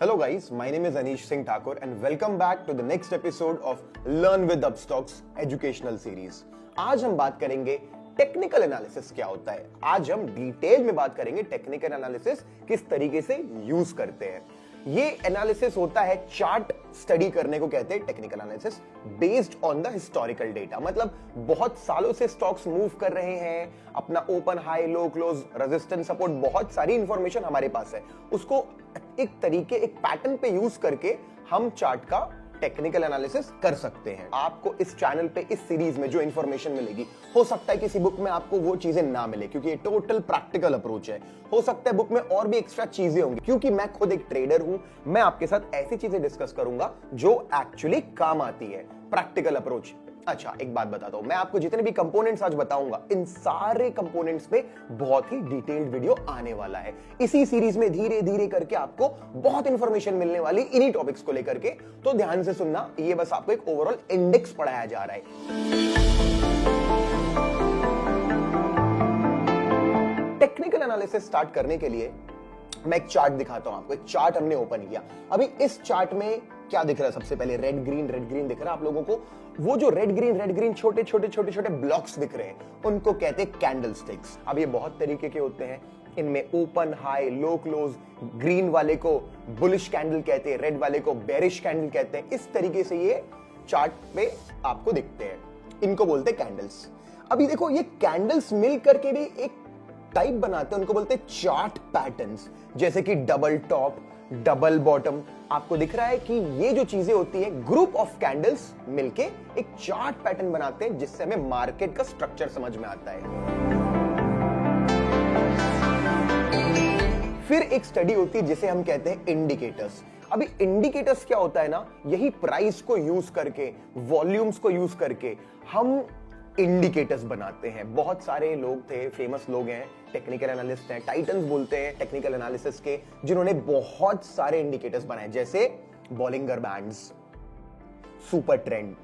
Hello guys, my name is Anish Singh Thakur and welcome back to the next episode of Learn with Upstocks educational series. आज हम बात करेंगे technical analysis क्या होता है। आज हम डिटेल में बात करेंगे टेक्निकल एनालिसिस किस तरीके से यूज करते हैं। ये एनालिसिस होता है चार्ट स्टडी करने को कहते हैं technical analysis based on the historical data. मतलब बहुत सालों से स्टॉक्स मूव कर रहे हैं, अपना open high low close resistance support बहुत सारी इंफॉर्मेशन हमारे पास है, उसको एक तरीके एक पैटर्न पे यूज करके हम चार्ट का टेक्निकल एनालिसिस कर सकते हैं। आपको इस चैनल पे इस सीरीज में जो इंफॉर्मेशन मिलेगी, हो सकता है किसी बुक में आपको वो चीजें ना मिले क्योंकि ये टोटल प्रैक्टिकल अप्रोच है। हो सकता है बुक में और भी एक्स्ट्रा चीजें होंगी क्योंकि मैं खुद एक ट्रेडर हूं। मैं आपके साथ ऐसी चीजें डिस्कस करूंगा जो एक्चुअली काम आती है, प्रैक्टिकल अप्रोच। अच्छा, एक बात बताता हूं, मैं आपको जितने भी कंपोनेंट्स आज बताऊंगा, इन सारे कंपोनेंट्स पे बहुत ही डिटेल्ड वीडियो आने वाला है। इसी सीरीज में धीरे धीरे करके आपको बहुत इंफॉर्मेशन मिलने वाली इन्हीं टॉपिक्स को लेकर के, तो ध्यान से सुनना। ये बस आपको एक ओवरऑल इंडेक्स पढ़ाया जा रहा है। टेक्निकल एनालिसिस स्टार्ट करने के लिए मैं एक चार्ट दिखाता हूं आपको। एक चार्ट हमने ओपन किया। अभी इस चार्ट में क्या दिख रहा है? सबसे पहले रेड ग्रीन दिख रहा है आप लोगों को। वो जो रेड ग्रीन छोटे छोटे ब्लॉक्स दिख रहे हैं, उनको कहते हैं कैंडल स्टिक्स। अब ये बहुत तरीके के होते हैं, इनमें open high low close, green वाले को बुलिश कैंडल कहते हैं, रेड वाले को बेरिश कैंडल कहते हैं। इस तरीके से ये चार्ट पे आपको दिखते हैं, इनको बोलते हैं कैंडल्स। अभी देखो, ये कैंडल्स मिल करके भी एक टाइप बनाते हैं, उनको बोलते हैं चार्ट पैटर्न्स। जैसे कि डबल टॉप, डबल बॉटम। आपको दिख रहा है कि ये जो चीजें होती है, ग्रुप ऑफ कैंडल्स मिलके एक चार्ट पैटर्न बनाते हैं, जिससे हमें मार्केट का स्ट्रक्चर समझ में आता है। फिर एक स्टडी होती है जिसे हम कहते हैं इंडिकेटर्स। अभी इंडिकेटर्स क्या होता है ना, यही प्राइस को यूज करके, वॉल्यूम्स को यूज करके हम इंडिकेटर्स बनाते हैं। बहुत सारे लोग थे, फेमस लोग हैं, टेक्निकल एनालिस्ट हैं, टाइटन्स बोलते हैं टेक्निकल एनालिसिस के, जिन्होंने बहुत सारे इंडिकेटर्स बनाए, जैसे Bollinger bands, super trend,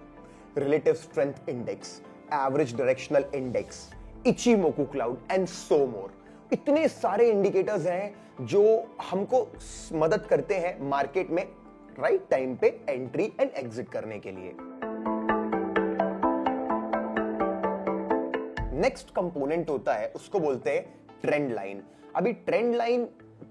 relative strength index, average directional index, Ichimoku cloud and so more. इतने सारे इंडिकेटर्स हैं जो हमको मदद करते हैं मार्केट में राइट टाइम पे एंट्री एंड एग्जिट करने के लिए। नेक्स्ट कंपोनेंट होता है, उसको बोलते हैं ट्रेंड लाइन। अभी ट्रेंड लाइन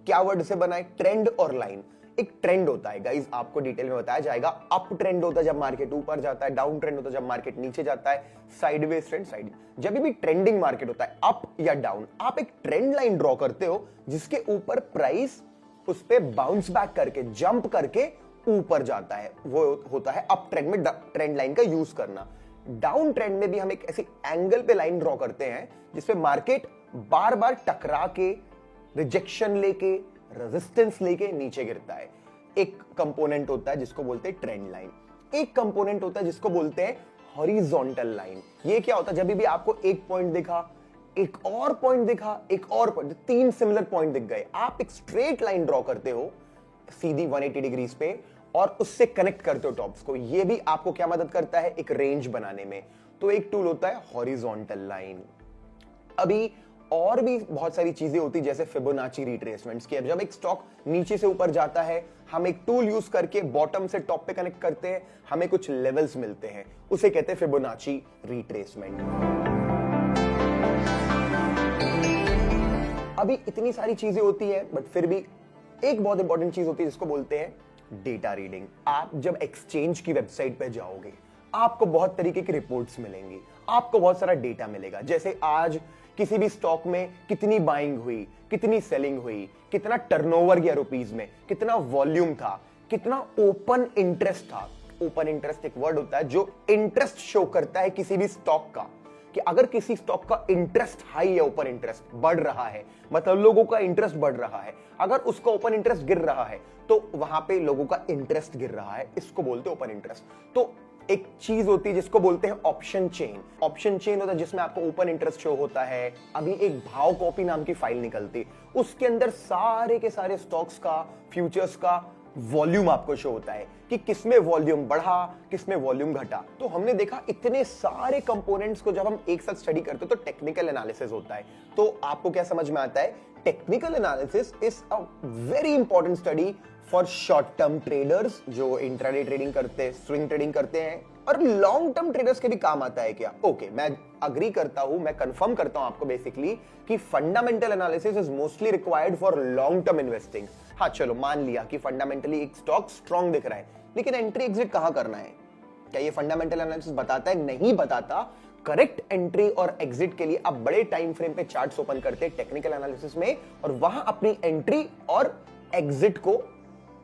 क्या वर्ड से बना है? ट्रेंड और लाइन। एक ट्रेंड होता है गाइस, आपको डिटेल में बताया जाएगा। अप ट्रेंड होता है जब मार्केट ऊपर जाता है, डाउन ट्रेंड होता है जब मार्केट नीचे जाता है, साइडवेज ट्रेंड साइड। जब भी ट्रेंडिंग मार्केट होता है अप या डाउन, आप एक ट्रेंड लाइन ड्रॉ करते हो जिसके ऊपर प्राइस उस पे बाउंस बैक करके, जंप करके ऊपर जाता है। वो होता है अप ट्रेंड में ट्रेंड लाइन का यूज करना। डाउन ट्रेंड में भी हम एक ऐसी एंगल पे लाइन ड्रॉ करते हैं जिसपे मार्केट बार बार टकरा के, रिजेक्शन लेके, रेजिस्टेंस लेके नीचे गिरता है। एक कंपोनेंट होता है जिसको बोलते हैं ट्रेंड लाइन। एक कंपोनेंट होता है जिसको बोलते हैं हॉरिजॉन्टल लाइन। ये क्या होता है? जब भी आपको एक पॉइंट दिखा, एक और पॉइंट दिखा, एक और पॉइंट, तीन सिमिलर पॉइंट दिख गए, आप एक स्ट्रेट लाइन ड्रॉ करते हो सीधी 180 डिग्रीज पे और उससे कनेक्ट करते हो टॉप्स को। ये भी आपको क्या मदद करता है? एक रेंज बनाने में। तो एक टूल होता है हॉरिजॉन्टल लाइन। अभी और भी बहुत सारी चीजें होती जैसे फिबोनाची रिट्रेसमेंट्स की। अब जब एक स्टॉक नीचे से ऊपर जाता है, हम एक टूल यूज करके बॉटम से टॉप पे कनेक्ट करते हैं, हमें कुछ लेवल्स मिलते हैं, उसे कहते हैं फिबोनाची रिट्रेसमेंट। अभी इतनी सारी चीजें होती है, बट फिर भी एक बहुत इंपॉर्टेंट चीज होती है जिसको बोलते हैं डेटा रीडिंग। आप जब एक्सचेंज की वेबसाइट पे जाओगे, आपको बहुत तरीके की रिपोर्ट्स मिलेंगी, आपको बहुत सारा डेटा मिलेगा। जैसे आज किसी भी स्टॉक में कितनी बाइंग हुई, कितनी सेलिंग हुई, कितना टर्नओवर गया रुपीस में, कितना वॉल्यूम था, कितना ओपन इंटरेस्ट था। ओपन इंटरेस्ट एक वर्ड होता है जो इंटरेस्ट शो करता है किसी भी स्टॉक का, कि अगर किसी स्टॉक का इंटरेस्ट हाई है, ओपन इंटरेस्ट बढ़ रहा है, मतलब लोगों का इंटरेस्ट बढ़ रहा है। अगर उसका ओपन इंटरेस्ट गिर रहा है तो वहां पे लोगों का इंटरेस्ट गिर रहा है, इसको बोलते हैं ओपन इंटरेस्ट। तो एक चीज होती है जिसको बोलते हैं ऑप्शन चेन। ऑप्शन चेन होता है जिसमें आपको ओपन इंटरेस्ट शो होता है। अभी एक भाव कॉपी नाम की फाइल निकलती, उसके अंदर सारे के सारे स्टॉक्स का, फ्यूचर्स का वॉल्यूम आपको शो होता है कि किसमें वॉल्यूम बढ़ा, किसमें वॉल्यूम घटा। तो हमने देखा इतने सारे कंपोनेंट्स को जब हम एक साथ स्टडी करते हैं तो टेक्निकल एनालिसिस होता है। तो आपको क्या समझ में आता है? Technical analysis is a very important study for short term traders जो इंट्राडे ट्रेडिंग करते हैं, स्विंग ट्रेडिंग करते हैं, और लॉन्ग टर्म ट्रेडर्स के भी काम आता है क्या? ओके, मैं अग्री करता हूं, मैं कंफर्म करता हूं आपको बेसिकली कि fundamental analysis is mostly required for long term investing. हाँ चलो, मान लिया कि फंडामेंटली एक स्टॉक स्ट्रॉन्ग दिख रहा है, लेकिन एंट्री एग्जिट कहां करना है? क्या ये फंडामेंटल एनालिसिस बताता है? नहीं बताता। करेक्ट एंट्री और एग्जिट के लिए आप बड़े टाइम फ्रेम पे चार्ट्स ओपन करते हैं टेक्निकल एनालिसिस में, और वहां अपनी एंट्री और एग्जिट को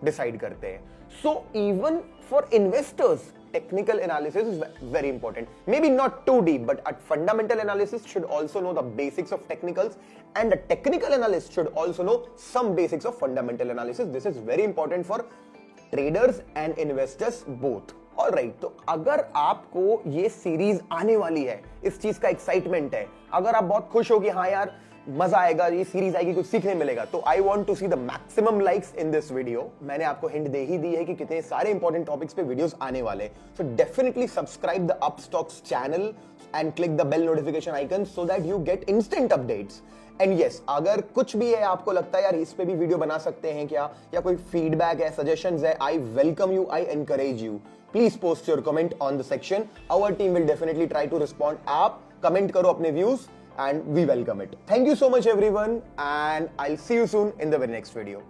डिसाइड करते हैं। So even for investors technical analysis is very important. Maybe not too deep, but a fundamental analysis should also know the basics of technicals, and a technical analyst should also know some basics of fundamental analysis. This is very important for traders and investors both. Alright, तो अगर आपको ये series आने वाली है, इस चीज का एक्साइटमेंट है, अगर आप बहुत खुश हो कि हाँ यार मजा आएगा, ये सीरीज आएगी, कुछ सीखने मिलेगा, तो I want to see the maximum likes in this video. मैंने आपको हिंट दे ही दी है कि कितने सारे इंपॉर्टेंट टॉपिक्स पे वीडियोस आने वाले, so definitely subscribe the Upstox channel and click the bell notification icon so that you get instant updates. And yes, अगर कुछ भी है आपको लगता है यार इस पे भी वीडियो बना सकते हैं क्या, या कोई फीडबैक है, सजेशंस है, I welcome you, I encourage you. Please post your comment on the section, our team will definitely try to respond. आप कमेंट करो अपने views and we welcome it. Thank you so much everyone, and I'll see you soon in the very next video.